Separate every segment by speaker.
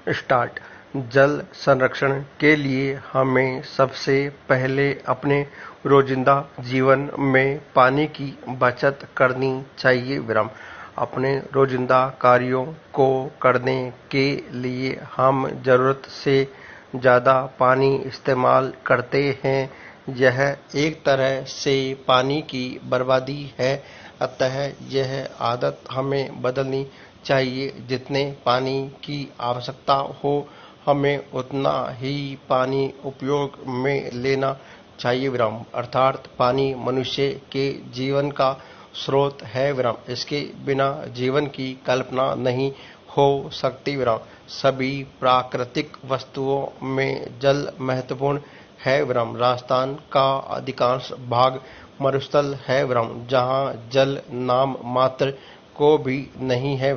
Speaker 1: Start. जल संरक्षण के लिए हमें सबसे पहले अपने रोजिंदा जीवन में पानी की बचत करनी चाहिए। अपने रोजिंदा कार्यों को करने के लिए हम जरूरत से ज़्यादा पानी इस्तेमाल करते हैं। यह एक तरह से पानी की बर्बादी है, अतः यह आदत हमें बदलनी चाहिए। जितने पानी की आवश्यकता हो हमें उतना ही पानी उपयोग में लेना चाहिए। अर्थात पानी मनुष्य के जीवन का स्रोत है। इसके बिना जीवन की कल्पना नहीं हो सकती। सभी प्राकृतिक वस्तुओं में जल महत्वपूर्ण है। राजस्थान का अधिकांश भाग मरुस्थल है, जहाँ जल नाम मात्र को भी नहीं है।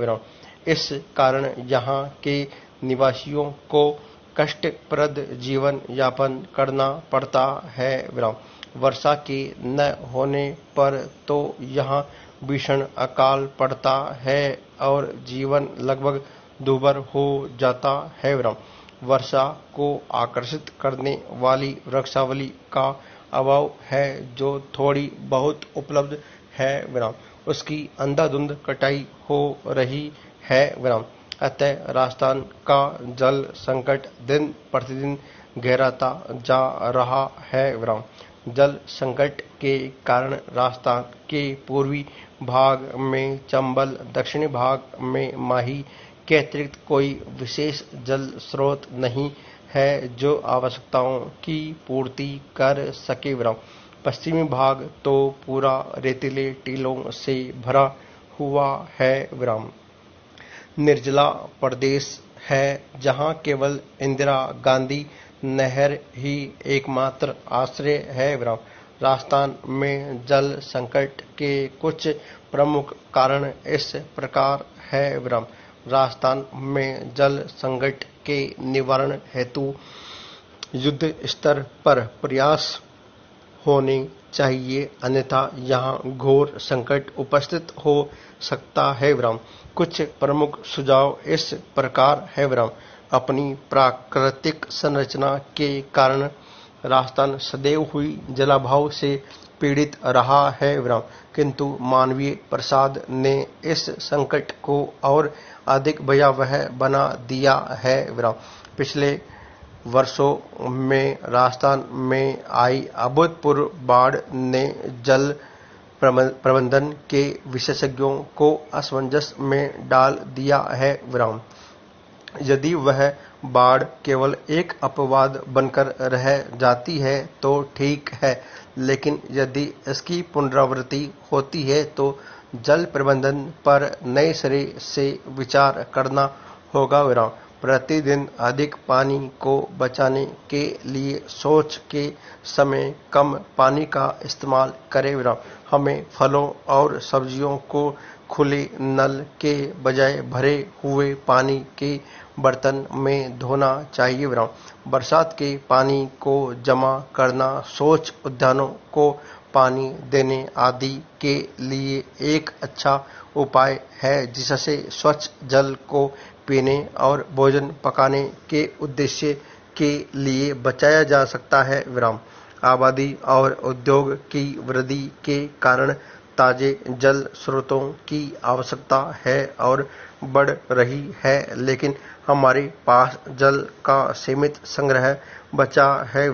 Speaker 1: इस कारण यहाँ के निवासियों को कष्टप्रद जीवन यापन करना पड़ता है। वर्षा के न होने पर तो यहाँ भीषण अकाल पड़ता है और जीवन लगभग दूभर हो जाता है। वर्षा को आकर्षित करने वाली वृक्षावली का अभाव है, जो थोड़ी बहुत उपलब्ध है। उसकी अंधाधुंध कटाई हो रही है। अतः राजस्थान का जल संकट दिन प्रतिदिन गहराता जा रहा है। जल संकट के कारण राजस्थान के पूर्वी भाग में चंबल, दक्षिणी भाग में माही के अतिरिक्त कोई विशेष जल स्रोत नहीं है जो आवश्यकताओं की पूर्ति कर सके। पश्चिमी भाग तो पूरा रेतीले टीलों से भरा हुआ है। निर्जला प्रदेश है, जहाँ केवल इंदिरा गांधी नहर ही एकमात्र आश्रय है। राजस्थान में जल संकट के कुछ प्रमुख कारण इस प्रकार है। राजस्थान में जल संकट के निवारण हेतु युद्ध स्तर पर प्रयास होने चाहिए, अन्यथा यहाँ घोर संकट उपस्थित हो सकता है। कुछ प्रमुख सुझाव इस प्रकार है। अपनी प्राकृतिक संरचना के कारण राजस्थान सदैव हुई जलाभाव से पीड़ित रहा है, किंतु मानवीय प्रसाद ने इस संकट को और अधिक भयावह बना दिया है। पिछले वर्षों में राजस्थान में आई अभूतपूर्व बाढ़ ने जल प्रबंधन के विशेषज्ञों को असमंजस में डाल दिया है। यदि वह बाढ़ केवल एक अपवाद बनकर रह जाती है तो ठीक है, लेकिन यदि इसकी पुनरावृत्ति होती है तो जल प्रबंधन पर नए सिरे से विचार करना होगा। प्रतिदिन अधिक पानी को बचाने के लिए सोच के समय कम पानी का इस्तेमाल करें। हमें फलों और सब्जियों को खुले नल के बजाय भरे हुए पानी के बर्तन में धोना चाहिए। बरसात के पानी को जमा करना, शौच उद्यानों को पानी देने आदि के लिए एक अच्छा उपाय है, जिससे स्वच्छ जल को पीने और भोजन पकाने के उद्देश्य के लिए बचाया जा सकता है। आबादी और उद्योग की वृद्धि के कारण ताजे जल स्रोतों की आवश्यकता है और बढ़ रही है, लेकिन हमारे पास जल का सीमित संग्रह बचा है।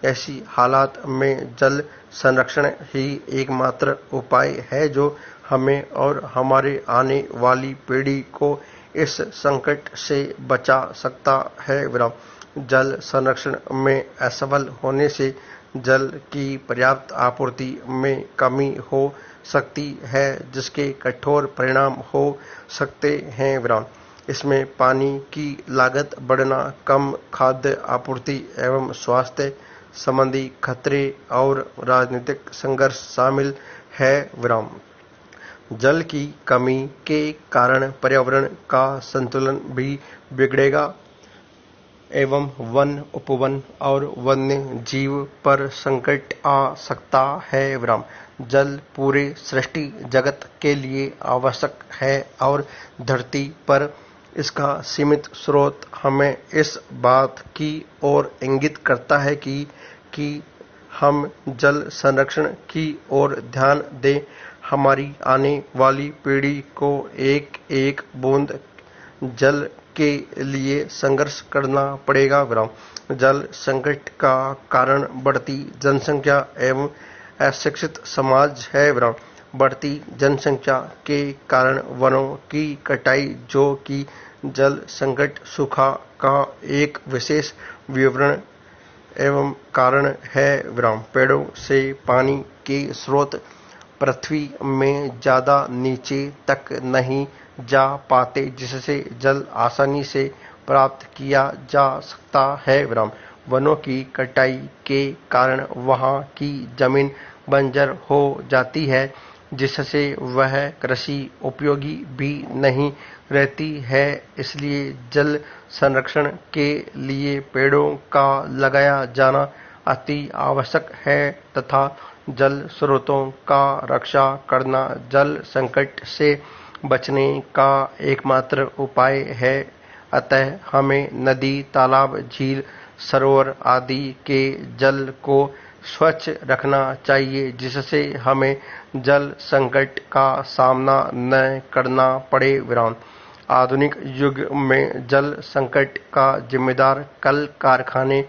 Speaker 1: ऐसी हालात में जल संरक्षण ही एकमात्र उपाय है जो हमें और हमारे आने वाली पीढ़ी को इस संकट से बचा सकता है। जल संरक्षण में असफल होने से जल की पर्याप्त आपूर्ति में कमी हो सकती है, जिसके कठोर परिणाम हो सकते हैं। इसमें पानी की लागत बढ़ना, कम खाद्य आपूर्ति एवं स्वास्थ्य संबंधी खतरे और राजनीतिक संघर्ष शामिल है। जल की कमी के कारण पर्यावरण का संतुलन भी बिगड़ेगा एवं वन, उपवन और वन्य जीव पर संकट आ सकता है। जल पूरे सृष्टि जगत के लिए आवश्यक है और धरती पर इसका सीमित स्रोत हमें इस बात की ओर इंगित करता है कि हम जल संरक्षण की ओर ध्यान दें। हमारी आने वाली पीढ़ी को एक एक बूंद जल के लिए संघर्ष करना पड़ेगा। जल संकट का कारण बढ़ती जनसंख्या एवं अशिक्षित समाज है। बढ़ती जनसंख्या के कारण वनों की कटाई, जो कि जल संकट सूखा का एक विशेष विवरण एवं कारण है। पेड़ों से पानी के स्रोत पृथ्वी में ज्यादा नीचे तक नहीं जा पाते, जिससे जल आसानी से प्राप्त किया जा सकता है। वनों की कटाई के कारण वहां की जमीन बंजर हो जाती है, जिससे वह कृषि उपयोगी भी नहीं रहती है। इसलिए जल संरक्षण के लिए पेड़ों का लगाया जाना अति आवश्यक है तथा जल स्रोतों का रक्षा करना जल संकट से बचने का एकमात्र उपाय है। अतः हमें नदी, तालाब, झील, सरोवर आदि के जल को स्वच्छ रखना चाहिए, जिससे हमें जल संकट का सामना न करना पड़े। आधुनिक युग में जल संकट का जिम्मेदार कल कारखाने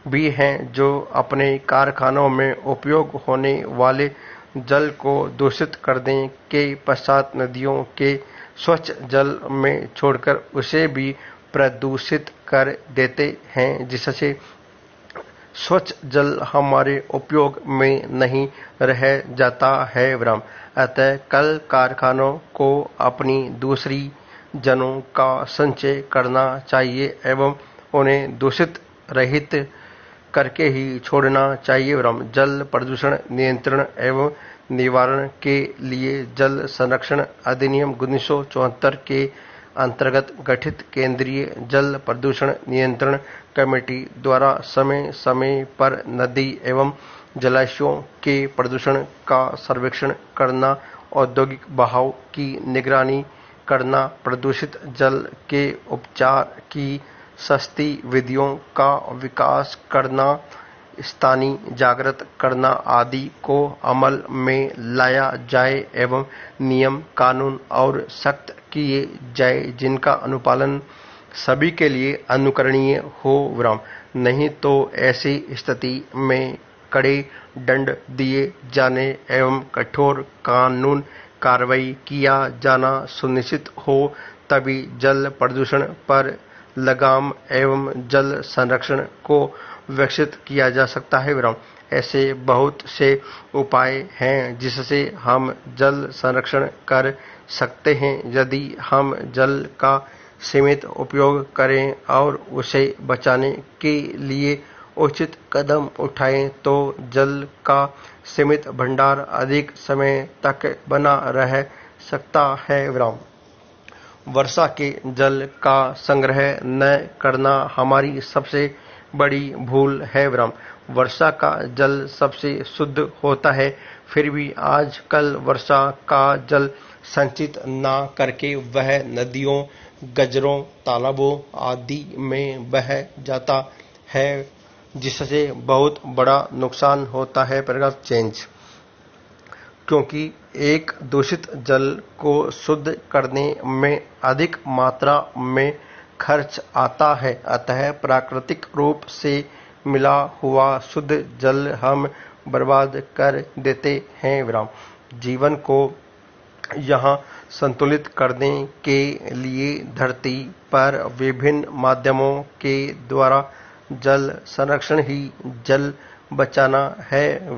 Speaker 1: भी हैं, जो अपने कारखानों में उपयोग होने वाले जल को दूषित करने के पश्चात नदियों के स्वच्छ जल में छोड़कर उसे भी प्रदूषित कर देते हैं, जिससे स्वच्छ जल हमारे उपयोग में नहीं रह जाता है। अतः कल कारखानों को अपनी दूसरी जनों का संचय करना चाहिए एवं उन्हें दूषित रहित करके ही छोड़ना चाहिए। जल प्रदूषण नियंत्रण एवं निवारण के लिए जल संरक्षण अधिनियम 1974 के अंतर्गत गठित केंद्रीय जल प्रदूषण नियंत्रण कमेटी द्वारा समय समय पर नदी एवं जलाशयों के प्रदूषण का सर्वेक्षण करना, औद्योगिक बहाव की निगरानी करना, प्रदूषित जल के उपचार की सस्ती विधियों का विकास करना, स्थानीय जागृत करना आदि को अमल में लाया जाए एवं नियम कानून और सख्त किए जाए, जिनका अनुपालन सभी के लिए अनुकरणीय हो। नहीं तो ऐसी स्थिति में कड़े दंड दिए जाने एवं कठोर कानून कार्रवाई किया जाना सुनिश्चित हो, तभी जल प्रदूषण पर लगाम एवं जल संरक्षण को विकसित किया जा सकता है। ऐसे बहुत से उपाय हैं जिससे हम जल संरक्षण कर सकते हैं। यदि हम जल का सीमित उपयोग करें और उसे बचाने के लिए उचित कदम उठाएं, तो जल का सीमित भंडार अधिक समय तक बना रह सकता है। वर्षा के जल का संग्रह न करना हमारी सबसे बड़ी भूल है। वर्षा का जल सबसे शुद्ध होता है, फिर भी आजकल वर्षा का जल संचित न करके वह नदियों, गजरों, तालाबों आदि में बह जाता है, जिससे बहुत बड़ा नुकसान होता है। Paragraph change. क्योंकि एक दूषित जल को शुद्ध करने में अधिक मात्रा में खर्च आता है, अतः प्राकृतिक रूप से मिला हुआ शुद्ध जल हम बर्बाद कर देते हैं। जीवन को यहाँ संतुलित करने के लिए धरती पर विभिन्न माध्यमों के द्वारा जल संरक्षण ही जल बचाना है।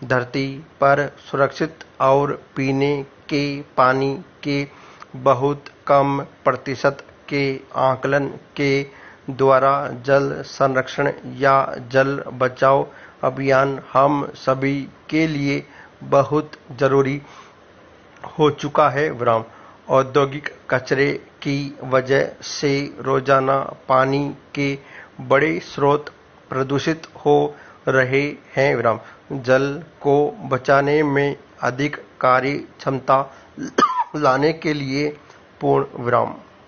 Speaker 1: धरती पर सुरक्षित और पीने के पानी के बहुत कम प्रतिशत के आकलन के द्वारा जल संरक्षण या जल बचाओ अभियान हम सभी के लिए बहुत जरूरी हो चुका है। औद्योगिक कचरे की वजह से रोजाना पानी के बड़े स्रोत प्रदूषित हो रहे हैं। जल को बचाने में अधिक कार्य क्षमता लाने के लिए पूर्ण विराम।